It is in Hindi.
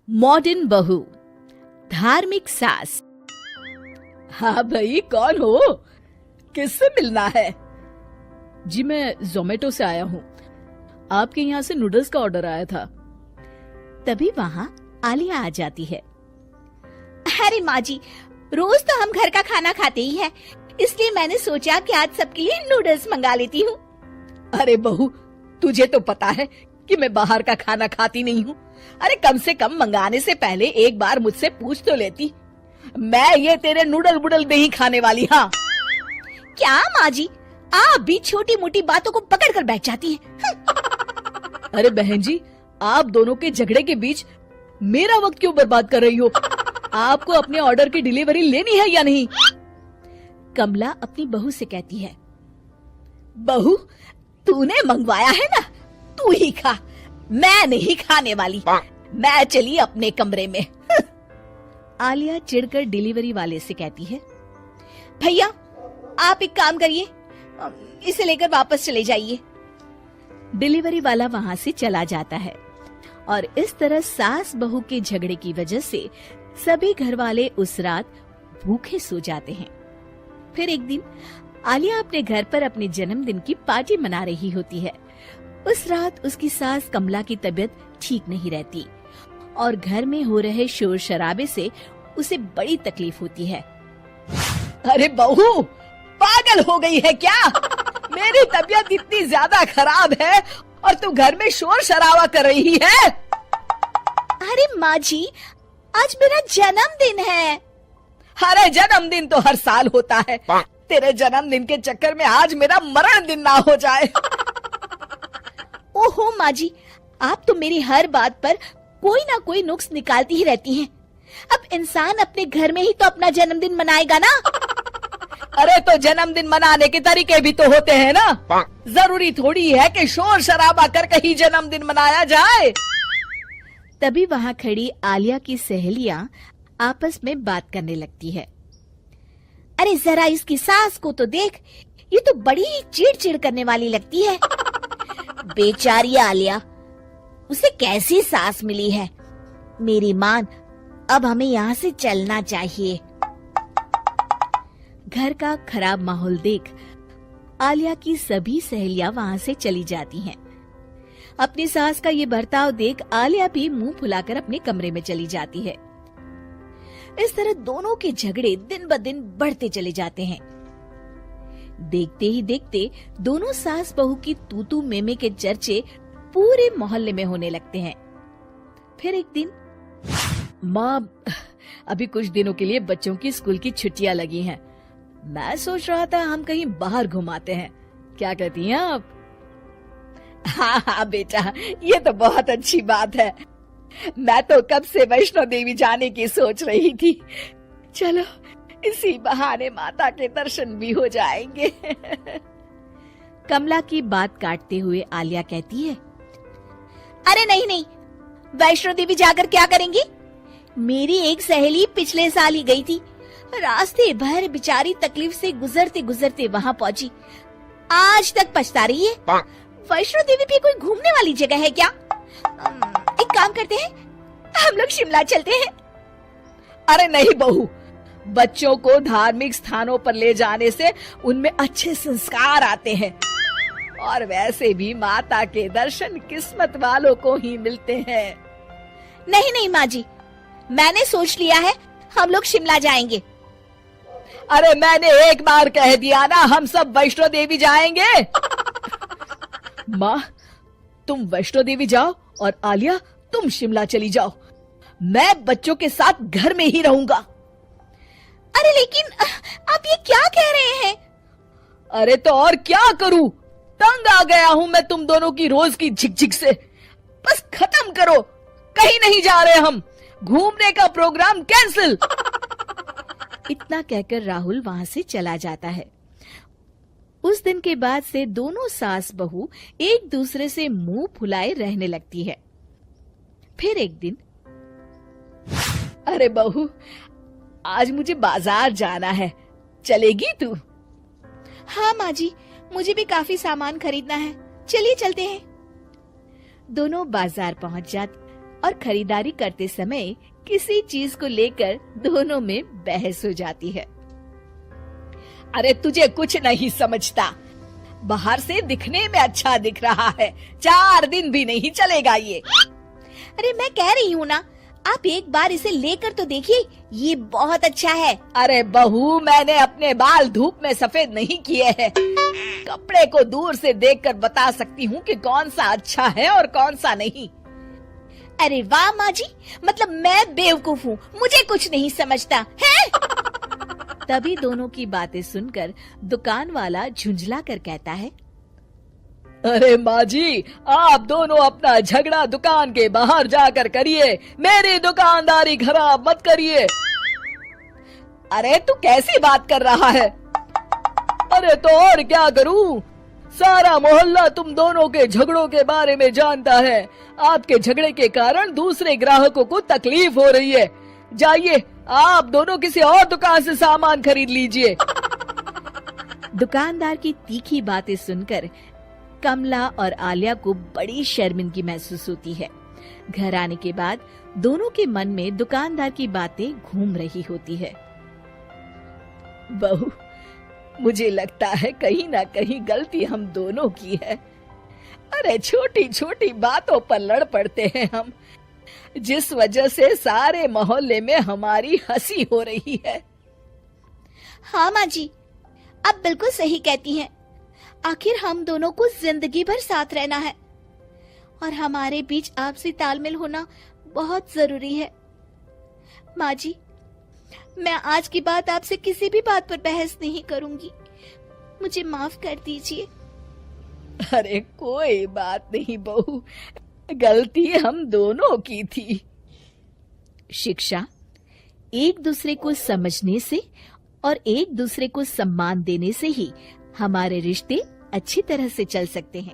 मॉडर्न बहू, धार्मिक सास। हाँ भाई, कौन हो? किससे मिलना है? जी मैं जोमेटो से आया हूँ। आपके यहाँ से नूडल्स का ऑर्डर आया था। तभी वहाँ आलिया आ जाती है। अरे माँ जी, रोज तो हम घर का खाना खाते ही हैं, इसलिए मैंने सोचा कि आज सबके लिए नूडल्स मंगा लेती हूँ। अरे बहू, तुझे तो पता है कि मैं बाहर का खाना खाती नहीं हूँ। अरे कम से कम मंगाने से पहले एक बार मुझसे पूछ तो लेती। मैं ये तेरे नूडल वूडल नहीं खाने वाली। हाँ क्या माँ जी, आप भी छोटी मोटी बातों को पकड़ कर बैठ जाती हैं। अरे बहन जी, आप दोनों के झगड़े के बीच मेरा वक्त क्यों बर्बाद कर रही हो? आपको अपने ऑर्डर की डिलीवरी लेनी है या नहीं? कमला अपनी बहू से कहती है। बहू, तूने मंगवाया है ना, तू ही खा, मैं नहीं खाने वाली। मैं चली अपने कमरे में। आलिया चिढ़कर डिलीवरी वाले से कहती है, भैया आप एक काम करिए, इसे लेकर वापस चले जाइए। डिलीवरी वाला वहाँ से चला जाता है और इस तरह सास बहू के झगड़े की वजह से सभी घर वाले उस रात भूखे सो जाते हैं। फिर एक दिन आलिया अपने घर पर अपने जन्मदिन की पार्टी मना रही होती है। उस रात उसकी सास कमला की तबीयत ठीक नहीं रहती और घर में हो रहे शोर शराबे से उसे बड़ी तकलीफ होती है। अरे बहू, पागल हो गई है क्या? मेरी तबीयत इतनी ज्यादा खराब है और तू घर में शोर शराबा कर रही है। अरे माँ जी, आज मेरा जन्मदिन है। अरे जन्मदिन तो हर साल होता है। तेरे जन्मदिन के चक्कर में आज मेरा मरण दिन ना हो जाए। ओहो माँ जी, आप तो मेरी हर बात पर कोई ना कोई नुक्स निकालती ही रहती हैं। अब इंसान अपने घर में ही तो अपना जन्मदिन मनाएगा ना। अरे तो जन्मदिन मनाने के तरीके भी तो होते हैं ना। जरूरी थोड़ी है कि शोर शराबा करके ही जन्मदिन मनाया जाए। तभी वहाँ खड़ी आलिया की सहेलियाँ आपस में बात करने लगती है। अरे जरा इसकी सास को तो देख, ये तो बड़ी चिड़चिड़ करने वाली लगती है। बेचारी आलिया, उसे कैसी सास मिली है। मेरी मान, अब हमें यहाँ से चलना चाहिए। घर का खराब माहौल देख आलिया की सभी सहेलियां वहाँ से चली जाती हैं। अपनी सास का ये बर्ताव देख आलिया भी मुंह फुलाकर अपने कमरे में चली जाती है। इस तरह दोनों के झगड़े दिन ब दिन बढ़ते चले जाते हैं। देखते ही देखते दोनों सास बहू की तू मेमे के चर्चे पूरे मोहल्ले में होने लगते हैं। फिर एक दिन, माँ, अभी कुछ दिनों के लिए बच्चों की स्कूल की छुट्टियां लगी हैं। मैं सोच रहा था हम कहीं बाहर घुमाते हैं, क्या कहती हैं आप? हाँ हाँ बेटा, ये तो बहुत अच्छी बात है। मैं तो कब से वैष्णो देवी जाने की सोच रही थी। चलो इसी बहाने माता के दर्शन भी हो जाएंगे। कमला की बात काटते हुए आलिया कहती है, अरे नहीं नहीं, वैष्णो देवी जाकर क्या करेंगी? मेरी एक सहेली पिछले साल ही गई थी। रास्ते भर बेचारी तकलीफ से गुजरते गुजरते वहाँ पहुँची। आज तक पछता रही है। वैष्णो देवी भी कोई घूमने वाली जगह है क्या? एक काम करते हैं, हम लोग शिमला चलते हैं। अरे नहीं बहू, बच्चों को धार्मिक स्थानों पर ले जाने से उनमें अच्छे संस्कार आते हैं और वैसे भी माता के दर्शन किस्मत वालों को ही मिलते हैं। नहीं नहीं माँ जी, मैंने सोच लिया है, हम लोग शिमला जाएंगे। अरे मैंने एक बार कह दिया ना, हम सब वैष्णो देवी जाएंगे। माँ, तुम वैष्णो देवी जाओ और आलिया तुम शिमला चली जाओ। मैं बच्चों के साथ घर में ही रहूंगा। अरे लेकिन आप ये क्या कह रहे हैं? अरे तो और क्या करूं, तंग आ गया हूं मैं तुम दोनों की रोज की झिकझिक से। बस खत्म करो, कहीं नहीं जा रहे हम, घूमने का प्रोग्राम कैंसिल। इतना कहकर राहुल वहाँ से चला जाता है। उस दिन के बाद से दोनों सास बहू एक दूसरे से मुंह फुलाए रहने लगती है। फिर एक दिन, अरे बहू, आज मुझे बाजार जाना है, चलेगी तू? हाँ माँ जी, मुझे भी काफी सामान खरीदना है, चलिए चलते हैं। दोनों बाजार पहुंच जाते और खरीदारी करते समय किसी चीज को लेकर दोनों में बहस हो जाती है। अरे तुझे कुछ नहीं समझता, बाहर से दिखने में अच्छा दिख रहा है, 4 दिन भी नहीं चलेगा ये। अरे मैं कह रही हूँ ना, आप एक बार इसे लेकर तो देखिए, ये बहुत अच्छा है। अरे बहू, मैंने अपने बाल धूप में सफेद नहीं किए हैं। कपड़े को दूर से देखकर बता सकती हूँ कि कौन सा अच्छा है और कौन सा नहीं। अरे वाह माँ जी, मतलब मैं बेवकूफ हूँ, मुझे कुछ नहीं समझता है। तभी दोनों की बातें सुनकर दुकान वाला झुंझला कर कहता है, अरे माँ जी, आप दोनों अपना झगड़ा दुकान के बाहर जाकर करिए, मेरी दुकानदारी खराब मत करिए। अरे तू कैसी बात कर रहा है? अरे तो और क्या करूं? सारा मोहल्ला तुम दोनों के झगड़ों के बारे में जानता है। आपके झगड़े के कारण दूसरे ग्राहकों को तकलीफ हो रही है। जाइए, आप दोनों किसी और दुकान से सामान खरीद लीजिए। दुकानदार की तीखी बातें सुनकर कमला और आलिया को बड़ी शर्मिंदगी महसूस होती है। घर आने के बाद दोनों के मन में दुकानदार की बातें घूम रही होती है। बहू, मुझे लगता है कहीं ना कहीं गलती हम दोनों की है। अरे छोटी छोटी बातों पर लड़ पड़ते हैं हम, जिस वजह से सारे मोहल्ले में हमारी हंसी हो रही है। हाँ माँ जी, आप बिल्कुल सही कहती हैं। आखिर हम दोनों को जिंदगी भर साथ रहना है और हमारे बीच आपसी तालमेल होना बहुत जरूरी है। माँ जी, मैं आज की बात आपसे किसी भी बात पर बहस नहीं करूंगी, मुझे माफ कर दीजिए। अरे कोई बात नहीं बहू, गलती हम दोनों की थी। शिक्षा एक दूसरे को समझने से और एक दूसरे को सम्मान देने से ही हमारे रिश्ते अच्छी तरह से चल सकते हैं।